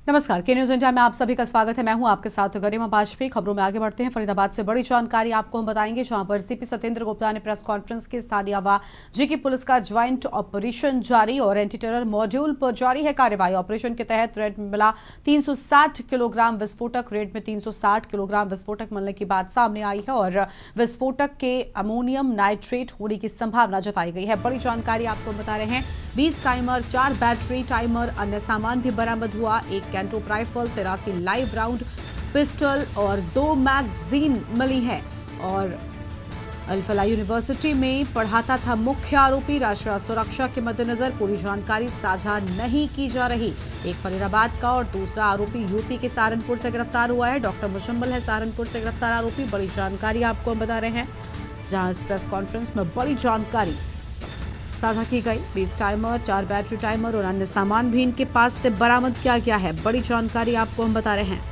नमस्कार, के news India में आप सभी का स्वागत है। मैं हूं आपके साथ गरिमा वाजपेयी। खबरों में आगे बढ़ते हैं। फरीदाबाद से बड़ी जानकारी आपको हम बताएंगे, जहां पर सीपी सत्येंद्र गुप्ता ने प्रेस कॉन्फ्रेंस की स्थानीय आवाजी की पुलिस का ज्वाइंट ऑपरेशन जारी और एंटी टेरर मॉड्यूल पर जारी है कार्रवाई। ऑपरेशन के तहत रेड में मिला 360 किलोग्राम विस्फोटक। रेड में 360 किलोग्राम विस्फोटक मिलने की बात सामने आई है और विस्फोटक के अमोनियम नाइट्रेट होने की संभावना जताई गई है। बड़ी जानकारी आपको बता रहे हैं। 20 टाइमर, 4 बैटरी टाइमर, अन्य सामान भी बरामद हुआ। एक कैंटोप राइफल, 83 लाइव राउंड पिस्टल और 2 मैगजीन मिली है। और अल-फलाह यूनिवर्सिटी में पढ़ाता था मुख्य आरोपी। राष्ट्रीय सुरक्षा के मद्देनजर पूरी जानकारी साझा नहीं की जा रही। एक फरीदाबाद का और दूसरा आरोपी यूपी के सहारनपुर से गिरफ्तार हुआ है। डॉक्टर मुजम्मल है सहारनपुर से गिरफ्तार आरोपी। बड़ी जानकारी आपको हम बता रहे हैं, जहां इस प्रेस कॉन्फ्रेंस में बड़ी जानकारी साझा की गई। 20 टाइमर, 4 बैटरी टाइमर और अन्य सामान भी इनके पास से बरामद किया गया है। बड़ी जानकारी आपको हम बता रहे हैं।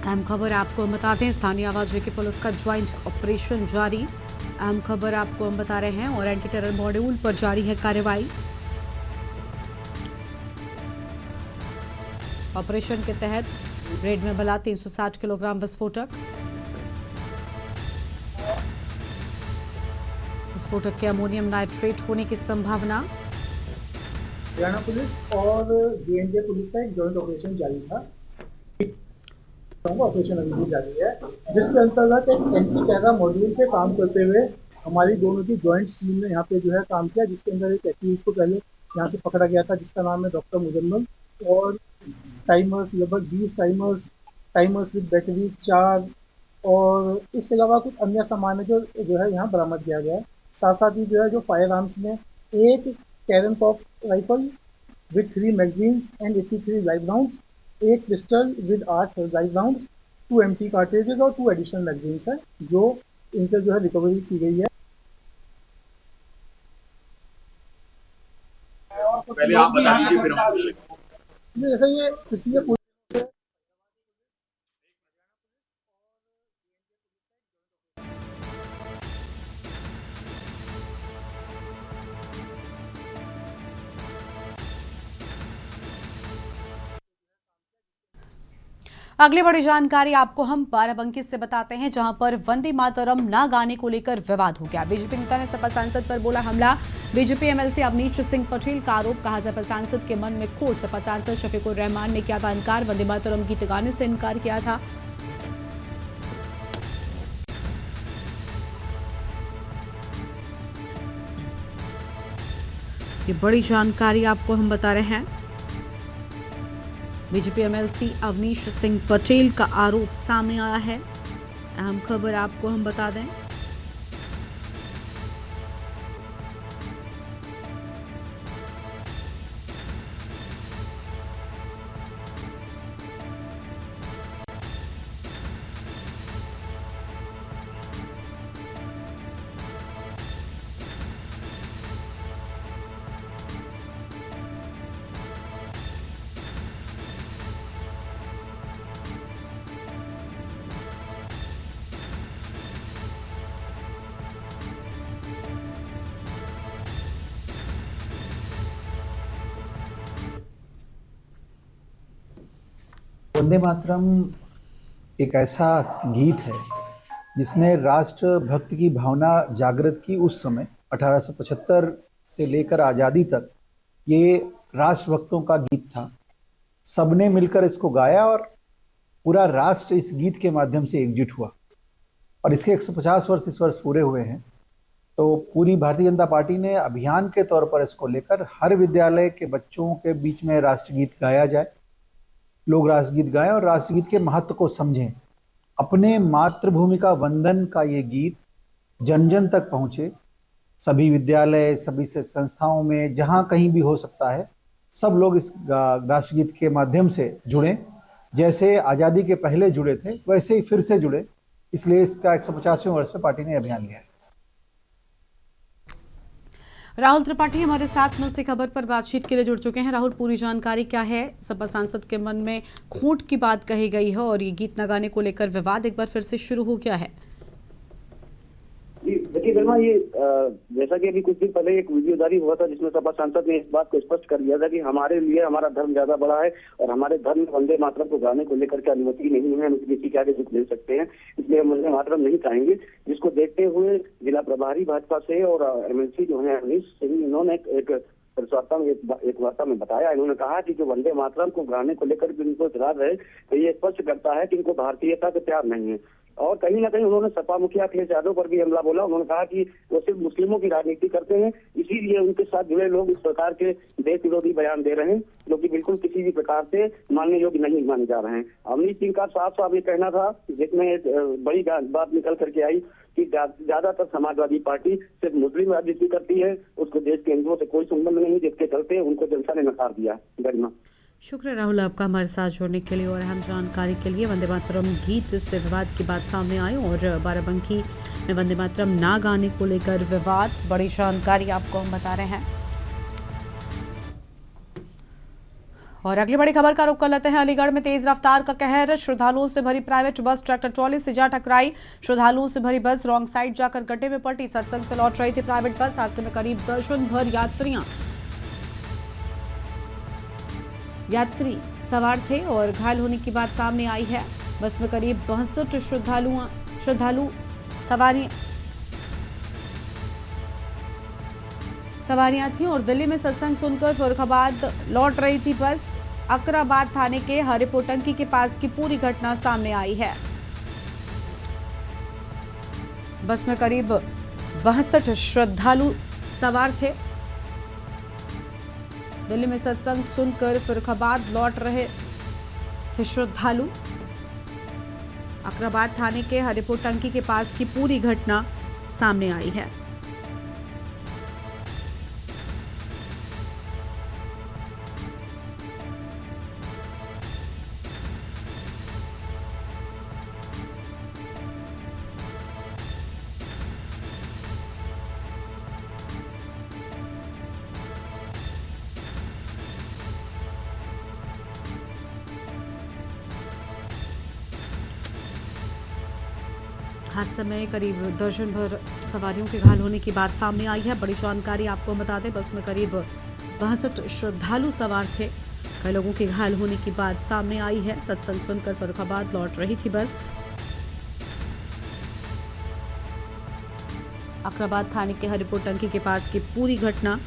अहम खबर आपको हम बता दें, स्थानीय आवाजी की पुलिस का ज्वाइंट ऑपरेशन जारी। अहम खबर आपको हम बता रहे हैं और एंटी टेरर मॉड्यूल पर जारी है कार्रवाई। ऑपरेशन के तहत रेड में मिला 360 किलोग्राम विस्फोटक। विस्फोटक के अमोनियम नाइट्रेट होने की संभावना। हरियाणा पुलिस और जे&के पुलिस का एक जॉइंट ऑपरेशन जारी था। ऑपरेशन अभी जारी है, जिसके अंतर्गत एक एंटी टेरर मॉड्यूल पे काम करते हुए हमारी दोनों की जॉइंट टीम ने यहाँ पे जो है काम किया, जिसके अंदर एक एक्यूज को पहले यहाँ से पकड़ा गया था, जिसका नाम है डॉक्टर मुजम्मल। और टाइमर्स, लगभग 20 टाइमर्स विद बैटरीज 4, और इसके अलावा कुछ अन्य सामान है जो है यहाँ बरामद किया गया है। साथ साथ ही जो है जो फायर आर्म्स में एक कैरनकॉप rifle with 3 magazines and 83 live rounds, एक pistol with 8 live rounds, 2 empty cartridges और 2 एडिशनल मैगजीन्स है, जो इनसे जो है रिकवरी की गई है। पहले आप बता दीजिए फिर हम जैसे ये पिछले अगली बड़ी जानकारी आपको हम बाराबंकी से बताते हैं, जहां पर वंदे मातरम ना गाने को लेकर विवाद हो गया। बीजेपी नेता ने सपा सांसद पर बोला हमला। बीजेपी एमएलसी अवनीश सिंह पटेल का आरोप, कहा सपा सांसद के मन में खोट। सपा सांसद शफीकुर रहमान ने किया था इनकार, वंदे मातरम गीत गाने से इनकार किया था। ये बड़ी जानकारी आपको हम बता रहे हैं। बीजेपी एमएलसी अवनीश सिंह पटेल का आरोप सामने आया है। अहम खबर आपको हम बता दें। वंदे मातरम एक ऐसा गीत है जिसने राष्ट्रभक्ति की भावना जागृत की। उस समय 1875 से लेकर आज़ादी तक ये राष्ट्रभक्तों का गीत था। सबने मिलकर इसको गाया और पूरा राष्ट्र इस गीत के माध्यम से एकजुट हुआ। और इसके 150 वर्ष इस वर्ष पूरे हुए हैं, तो पूरी भारतीय जनता पार्टी ने अभियान के तौर पर इसको लेकर हर विद्यालय के बच्चों के बीच में राष्ट्रगीत गाया जाए, लोग राष्ट्रगीत गाएं और राष्ट्रगीत के महत्व को समझें। अपने मातृभूमि का वंदन का ये गीत जन जन तक पहुंचे, सभी विद्यालय, सभी से संस्थाओं में जहां कहीं भी हो सकता है, सब लोग इस राष्ट्रगीत के माध्यम से जुड़े। जैसे आजादी के पहले जुड़े थे वैसे ही फिर से जुड़े, इसलिए इसका 150वें वर्ष में पार्टी ने अभियान लिया है। राहुल त्रिपाठी हमारे साथ में इसी खबर पर बातचीत के लिए जुड़ चुके हैं। राहुल, पूरी जानकारी क्या है? सपा सांसद के मन में खोट की बात कही गई है और ये गीत न गाने को लेकर विवाद एक बार फिर से शुरू हो गया है। देखिए गरिमा, ये जैसा कि अभी कुछ दिन पहले एक वीडियो जारी हुआ था जिसमें सपा सांसद ने इस बात को स्पष्ट कर दिया था कि हमारे लिए हमारा धर्म ज्यादा बड़ा है और हमारे धर्म में वंदे मातरम को गाने को लेकर के अनुमति नहीं है, हम किसी के आगे झुक नहीं सकते हैं, इसलिए हम वंदे मातरम नहीं गाएंगे। जिसको देखते हुए जिला प्रभारी भाजपा से और एमएलसी जो है अनिश सिंह, इन्होंने एक वार्ता में बताया, इन्होंने कहा कि जो वंदे मातरम को गाने को लेकर भी इनको इतराज है तो ये स्पष्ट करता है कि इनको भारतीयता से प्यार नहीं है। और कहीं ना कहीं उन्होंने सपा मुखिया अखिलेश यादव पर भी हमला बोला। उन्होंने कहा कि वो सिर्फ मुस्लिमों की राजनीति करते हैं, इसीलिए उनके साथ जुड़े लोग इस प्रकार के देश विरोधी बयान दे रहे हैं जो कि बिल्कुल किसी भी प्रकार से मानने योग्य नहीं माने जा रहे हैं। अवनीश सिंह का साफ साफ ये कहना था, जिसमें बड़ी बात निकल करके आई कि ज्यादातर समाजवादी पार्टी सिर्फ मुस्लिम राजनीति करती है, उसको देश के हिंदुओं से कोई संबंध नहीं, जिसके चलते उनको जनता ने नकार दिया। गरिमा, शुक्र है राहुल आपका हमारे साथ जुड़ने के लिए और अहम जानकारी के लिए। वंदे मातरम गीत से विवाद की बात सामने आई और बाराबंकी में वंदे मातरम ना गाने को लेकर विवाद, बड़ी जानकारी आपको हम बता रहे हैं। और अगली बड़ी खबर का रुख कर लेते हैं। अलीगढ़ में तेज रफ्तार का कहर, श्रद्धालुओं से भरी प्राइवेट बस ट्रैक्टर ट्रॉली से जा टकराई। श्रद्धालुओं से भरी बस रॉन्ग साइड जाकर गड्ढे में पलटी। सत्संग से लौट रही थी प्राइवेट बस। हादसे में करीब दर्जन भर यात्री सवार थे और घायल होने की बात सामने आई है। बस में करीब 62 श्रद्धालु सवारियां थी और दिल्ली में सत्संग सुनकर फर्रुखाबाद लौट रही थी बस। अकराबाद थाने के हरिपोटंकी के पास की पूरी घटना सामने आई है। बस में करीब 62 श्रद्धालु सवार थे। दिल्ली में सत्संग सुनकर फर्रुखाबाद लौट रहे थे श्रद्धालु। अकराबाद थाने के हरिपोटंकी के पास की पूरी घटना सामने आई है। हादसे में करीब दर्जन भर सवारियों के घायल होने की बात सामने आई है। बड़ी जानकारी आपको बता दें, बस में करीब 62 श्रद्धालु सवार थे। कई लोगों के घायल होने की बात सामने आई है। सत्संग सुनकर फर्रुखाबाद लौट रही थी बस। अकराबाद थाने के हरिपोटंकी के पास की पूरी घटना।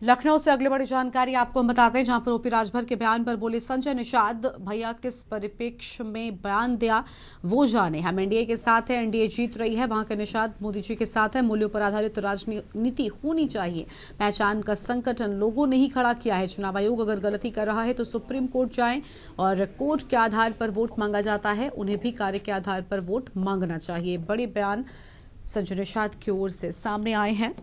लखनऊ से अगली बड़ी जानकारी आपको हम बताते हैं, जहां पर ओपी राजभर के बयान पर बोले संजय निषाद, भैया किस परिप्रेक्ष्य में बयान दिया वो जाने। हम एनडीए के साथ है, एनडीए जीत रही है। वहां के निषाद मोदी जी के साथ है। मूल्यों पर आधारित राजनीति होनी चाहिए। पहचान का संगठन लोगों ने ही खड़ा किया है। चुनाव आयोग अगर गलती कर रहा है तो सुप्रीम कोर्ट जाएं और कोर्ट के आधार पर वोट मांगा जाता है, उन्हें भी कार्य के आधार पर वोट मांगना चाहिए। बड़े बयान संजय निषाद की ओर से सामने आए हैं।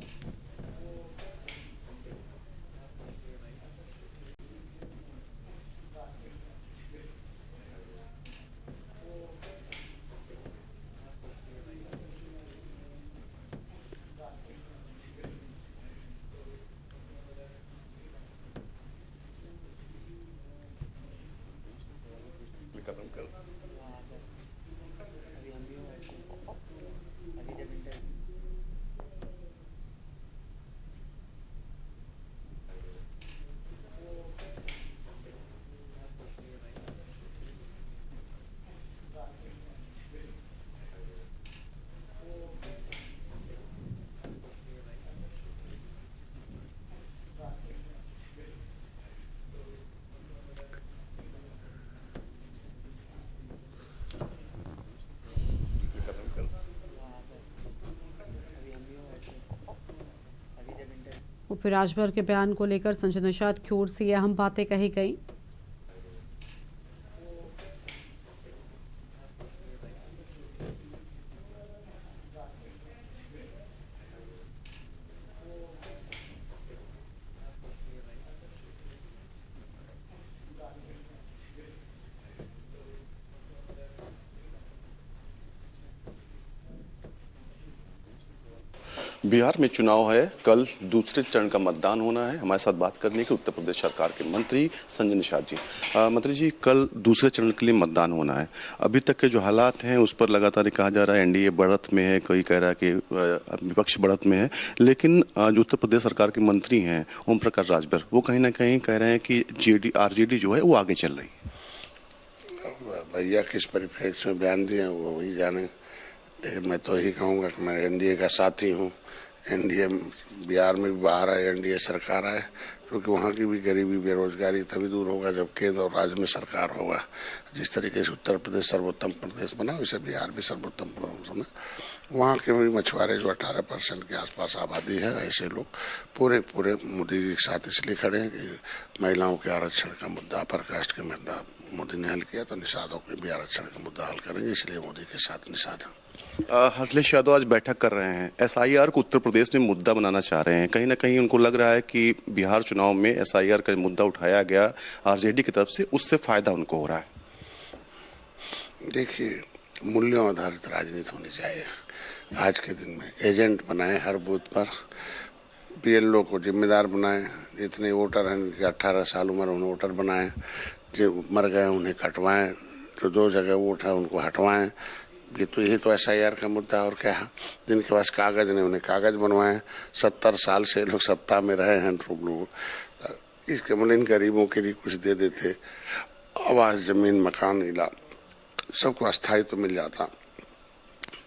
खत्म कर यूपी राजभर के बयान को लेकर संजय निषाद की ओर से ये अहम बातें कही गई। बिहार में चुनाव है, कल दूसरे चरण का मतदान होना है। हमारे साथ बात करने के उत्तर प्रदेश सरकार के मंत्री संजय निषाद जी। मंत्री जी, कल दूसरे चरण के लिए मतदान होना है। अभी तक के जो हालात हैं उस पर लगातार कहा जा रहा है एनडीए बढ़त में है, कोई कह रहा है कि विपक्ष बढ़त में है, लेकिन जो उत्तर प्रदेश सरकार के मंत्री हैं ओम प्रकाश राजभर, वो कहीं ना कहीं कह रहे हैं कि आरजेडी जो है वो आगे चल रही है। भैया किस परिप्रेक्ष्य में बयान दिए वो वही जाने, लेकिन मैं तो यही कहूँगा कि मैं एनडीए का साथी हूँ। एनडीए बिहार में भी बाहर है, एनडीए सरकार है, क्योंकि वहाँ की भी गरीबी बेरोजगारी तभी दूर होगा जब केंद्र और राज्य में सरकार होगा। जिस तरीके से उत्तर प्रदेश सर्वोत्तम प्रदेश बना, वैसे बिहार भी सर्वोत्तम प्रदेश बना। वहाँ के भी मछुआरे जो 18% के आसपास आबादी है, ऐसे लोग पूरे मोदी के साथ इसलिए खड़े हैं कि महिलाओं के आरक्षण का मुद्दा, प्रकाष्ठ के मुद्दा मोदी ने हल किया, तो निषादों के भी आरक्षण का मुद्दा हल करेंगे, इसलिए मोदी के साथ निषाद है। अखिलेश यादव आज बैठक कर रहे हैं, एसआईआर को उत्तर प्रदेश में मुद्दा बनाना चाह रहे हैं। कहीं ना कहीं उनको लग रहा है कि बिहार चुनाव में एसआईआर का मुद्दा उठाया गया आरजेडी की तरफ से, उससे फायदा उनको हो रहा है। देखिए, मूल्यों आधारित राजनीति होनी चाहिए। आज के दिन में एजेंट बनाए हर बूथ पर, बीएलओ को जिम्मेदार बनाए, जितने वोटर हैं 18 साल उम्र उन्हें वोटर बनाए, जो मर गए उन्हें कटवाएं, जो 2 जगह वोट है उनको हटवाएं। यही तो एसआईआर का मुद्दा, और क्या है। जिनके पास कागज नहीं उन्हें कागज बनवाएं। 70 साल से लोग सत्ता में रहे हैं लोग, इसके मतलब इन गरीबों के लिए कुछ दे देते, आवास, जमीन, मकान, इला सबको अस्थायी तो मिल जाता।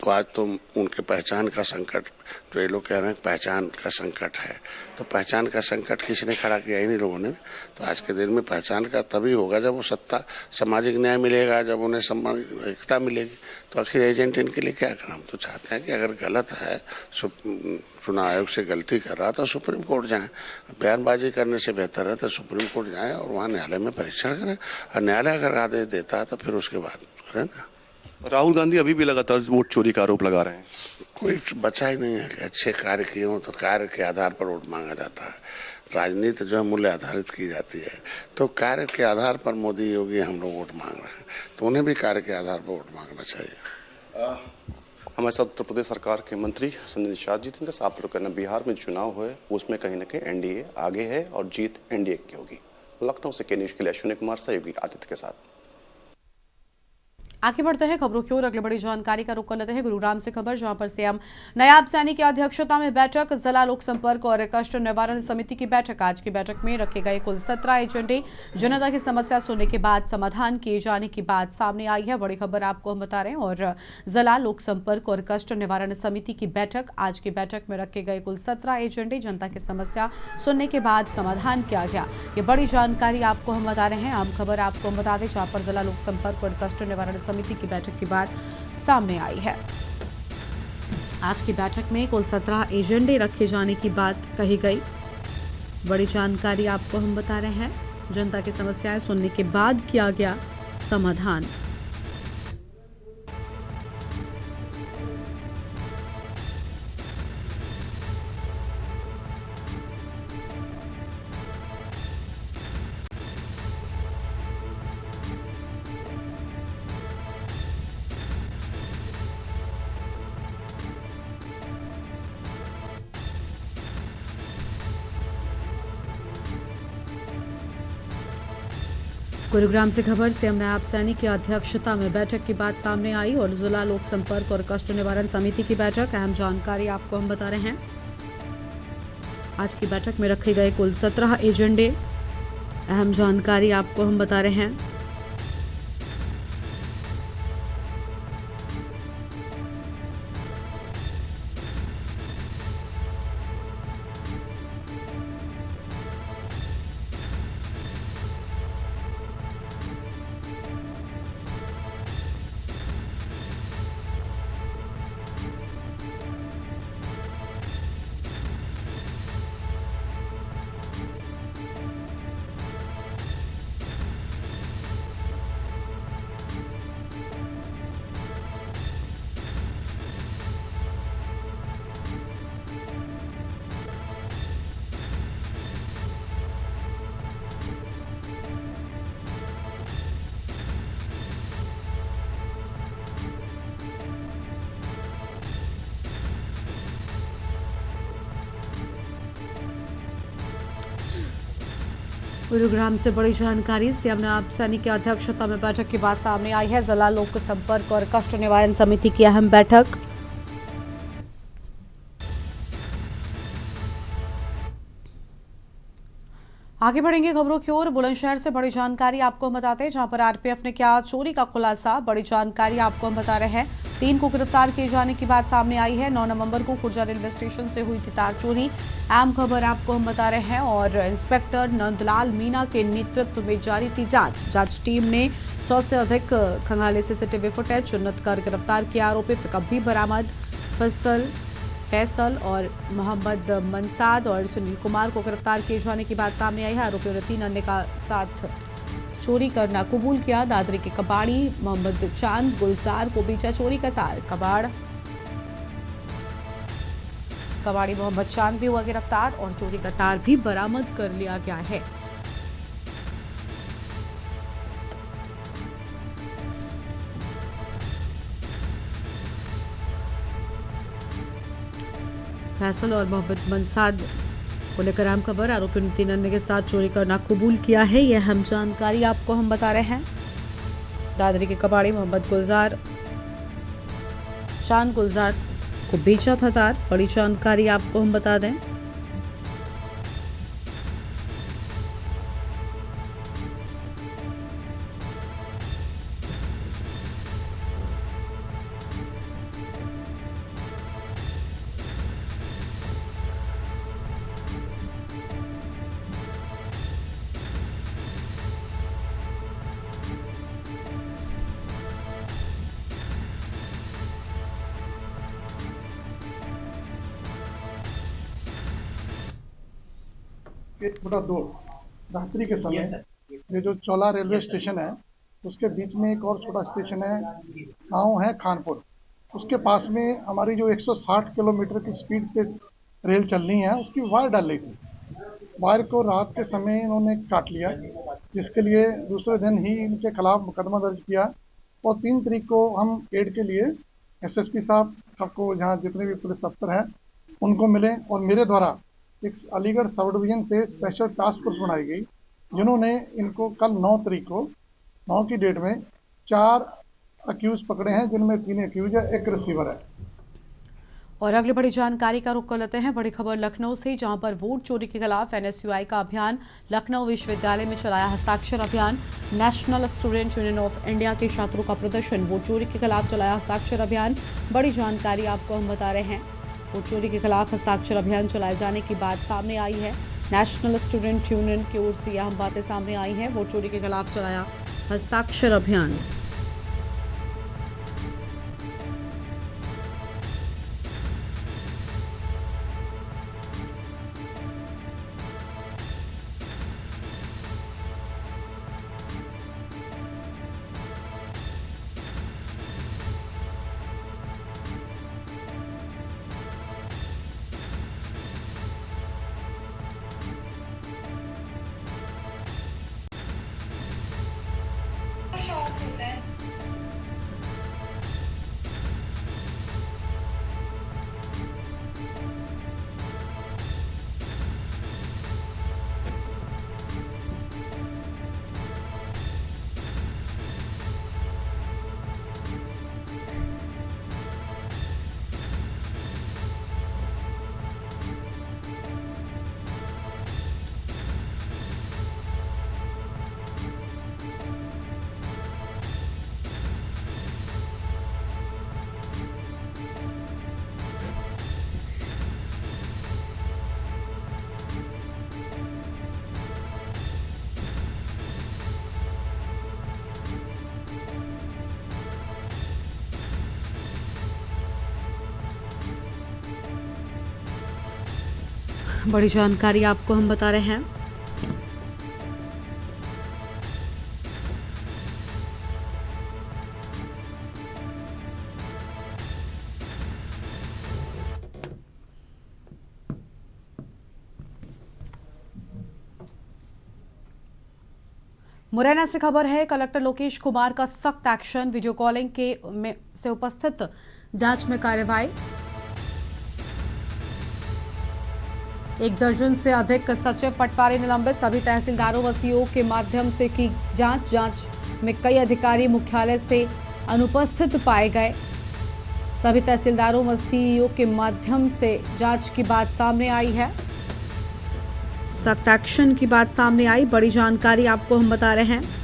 तो आज तो उनके पहचान का संकट, जो ये लोग कह रहे हैं पहचान का संकट है, तो पहचान का संकट किसने खड़ा किया? इन्हीं लोगों ने। तो आज के दिन में पहचान का तभी होगा जब वो सत्ता, सामाजिक न्याय मिलेगा, जब उन्हें एकता मिलेगी। तो आखिर एजेंट इनके लिए क्या करें? हम तो चाहते हैं कि अगर गलत है, चुनाव आयोग से गलती कर रहा तो सुप्रीम कोर्ट जाएं। बयानबाजी करने से बेहतर है तो सुप्रीम कोर्ट जाएं और वहाँ न्यायालय में परीक्षण करें, और न्यायालय अगर आदेश देता है तो फिर उसके बाद करें ना। राहुल गांधी अभी भी लगातार वोट चोरी का आरोप लगा रहे हैं। कोई बचा ही नहीं है कि अच्छे कार्य किए हों तो कार्य के आधार पर वोट मांगा जाता है। राजनीति जो है मूल्य आधारित की जाती है, तो कार्य के आधार पर मोदी योगी हम लोग वोट मांग रहे हैं, तो उन्हें भी कार्य के आधार पर वोट मांगना चाहिए। हमारे साथ उत्तर प्रदेश सरकार के मंत्री संजय निषाद जी थे। साफ तौर पर बिहार में चुनाव है, उसमें कहीं ना कहीं एनडीए आगे है और जीत एनडीए की होगी। लखनऊ से के न्यूज के लिए अश्विनी कुमार, सहयोगी आदित्य के साथ। आगे बढ़ते हैं खबरों की ओर। अगली बड़ी जानकारी का रुख कर लेते हैं गुरुग्राम से खबर, जहां पर सीएम नायाब सैनी की अध्यक्षता में बैठक, जिला लोक संपर्क और कष्ट निवारण समिति की बैठक। आज की बैठक में रखे गए कुल 17 एजेंडे जनता की समस्या सुनने के बाद समाधान किए जाने की बात सामने आई है। बड़ी खबर आपको हम बता रहे हैं। और जिला लोक संपर्क और कष्ट निवारण समिति की बैठक, आज की बैठक में रखे गए कुल 17 एजेंडे जनता की समस्या सुनने के बाद समाधान किया गया। ये बड़ी जानकारी आपको हम बता रहे हैं। आम खबर आपको हम बता दें, जहां पर जिला लोक संपर्क और कष्ट निवारण समिति की बैठक की बात सामने आई है। आज की बैठक में कुल 17 एजेंडे रखे जाने की बात कही गई। बड़ी जानकारी आपको हम बता रहे हैं। जनता की समस्याएं सुनने के बाद किया गया समाधान। गुरुग्राम से खबर, सीएम नायाब सैनी की अध्यक्षता में बैठक की बात सामने आई और जिला लोक संपर्क और कष्ट निवारण समिति की बैठक। अहम जानकारी आपको हम बता रहे हैं। आज की बैठक में रखे गए कुल 17 एजेंडे, अहम जानकारी आपको हम बता रहे हैं। गुरुग्राम से बड़ी जानकारी। सीएम नवाब सैनी की अध्यक्षता में बैठक के बाद सामने आई है। जिला लोक संपर्क और कष्ट निवारण समिति की अहम बैठक। आगे बढ़ेंगे खबरों की ओर। बुलंदशहर से बड़ी जानकारी आपको हम बताते हैं, जहां पर आरपीएफ ने किया चोरी का खुलासा। बड़ी जानकारी आपको हम बता रहे हैं, 3 को गिरफ्तार किए जाने की बात सामने आई है। 9 नवंबर को खुर्जा रेलवे स्टेशन से हुई थी तार चोरी। अहम खबर आपको हम बता रहे हैं। और इंस्पेक्टर नंदलाल मीना के नेतृत्व में जारी थी जांच टीम ने 100 से अधिक खंगाले सीसीटीवी फुटेज चिन्हित कर गिरफ्तार किया। आरोपी पिकअप भी बरामद। फैसल और मोहम्मद मंसाद और सुनील कुमार को गिरफ्तार किए जाने की बात सामने आई है। आरोपियों ने 3 अन्य का साथ चोरी करना कबूल किया। दादरी के कबाड़ी मोहम्मद चांद गुलजार को बेचा चोरी का तार। कबाड़ी मोहम्मद चांद भी हुआ गिरफ्तार और चोरी का तार भी बरामद कर लिया गया है। फैसल और मोहम्मद मंसाद को लेकर अहम खबर। आरोपियों ने 3 अन्य के साथ चोरी करना कबूल किया है। यह अहम जानकारी आपको हम बता रहे हैं। दादरी के कबाड़ी मोहम्मद चांद गुलजार को बेचा था तार। बड़ी जानकारी आपको हम बता दें। बटा 2 रात्रि के समय ये जो चौला रेलवे स्टेशन है उसके बीच में एक और छोटा स्टेशन है, गांव है खानपुर। उसके पास में हमारी जो 160 किलोमीटर की स्पीड से रेल चलनी है उसकी वायर डाल ली थी। वायर को रात के समय इन्होंने काट लिया, जिसके लिए दूसरे दिन ही इनके खिलाफ मुकदमा दर्ज किया। और 3 तारीख को हम एड के लिए एसएसपी साहब सबको, जहाँ जितने भी पुलिस अफसर हैं उनको मिले और मेरे द्वारा एक अलीगढ़ सब डिवीजन से स्पेशल टास्क फोर्स बनाई गई, जिन्होंने इनको कल 9 तारीख को 9 की डेट में 4 अक्यूज पकड़े हैं, जिनमें 3 अक्यूज है, 1 रिसीवर है। और अगली बड़ी जानकारी का रुख कर लेते हैं। बड़ी खबर लखनऊ से, जहां पर वोट चोरी के खिलाफ एनएसयूआई का अभियान। लखनऊ विश्वविद्यालय में चलाया हस्ताक्षर अभियान। National student union of India के छात्रों का प्रदर्शन। वोट चोरी के खिलाफ चलाया हस्ताक्षर अभियान। बड़ी जानकारी आपको हम बता रहे हैं। वोट चोरी के खिलाफ हस्ताक्षर अभियान चलाए जाने की बात सामने आई है। नेशनल स्टूडेंट यूनियन की ओर से यह बातें सामने आई हैं। वोट चोरी के खिलाफ चलाया हस्ताक्षर अभियान। बड़ी जानकारी आपको हम बता रहे हैं। मुरैना से खबर है, कलेक्टर लोकेश कुमार का सख्त एक्शन। वीडियो कॉलिंग से उपस्थित जांच में कार्रवाई। एक दर्जन से अधिक सचिव पटवारी निलंबित, सभी तहसीलदारों व सीओ के माध्यम से की जांच में कई अधिकारी मुख्यालय से अनुपस्थित पाए गए। सभी तहसीलदारों व सीईओ के माध्यम से जांच की बात सामने आई है। सख्त एक्शन की बात सामने आई, बड़ी जानकारी आपको हम बता रहे हैं।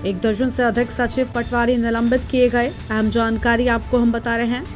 एक दर्जन से अधिक सचिव पटवारी निलंबित किए गए, अहम जानकारी आपको हम बता रहे हैं।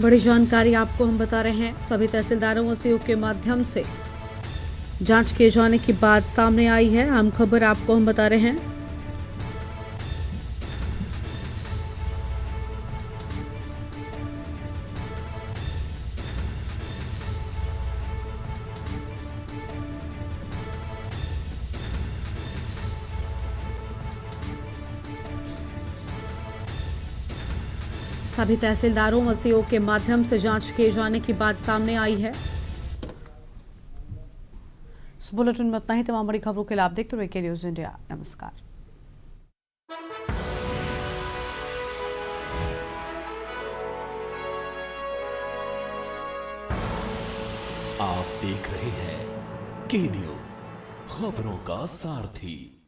बड़ी जानकारी आपको हम बता रहे हैं। सभी तहसीलदारों व सीओ के माध्यम से जांच किए जाने की बात सामने आई है। अहम खबर आपको हम बता रहे हैं। सभी तहसीलदारों व सीओ के माध्यम से जांच किए जाने की बात सामने आई है। इस बुलेटिन में इतना ही। तमाम बड़ी खबरों के लिए आप देखते रहिए न्यूज़ इंडिया। नमस्कार। आप देख रहे हैं के न्यूज़, खबरों का सारथी।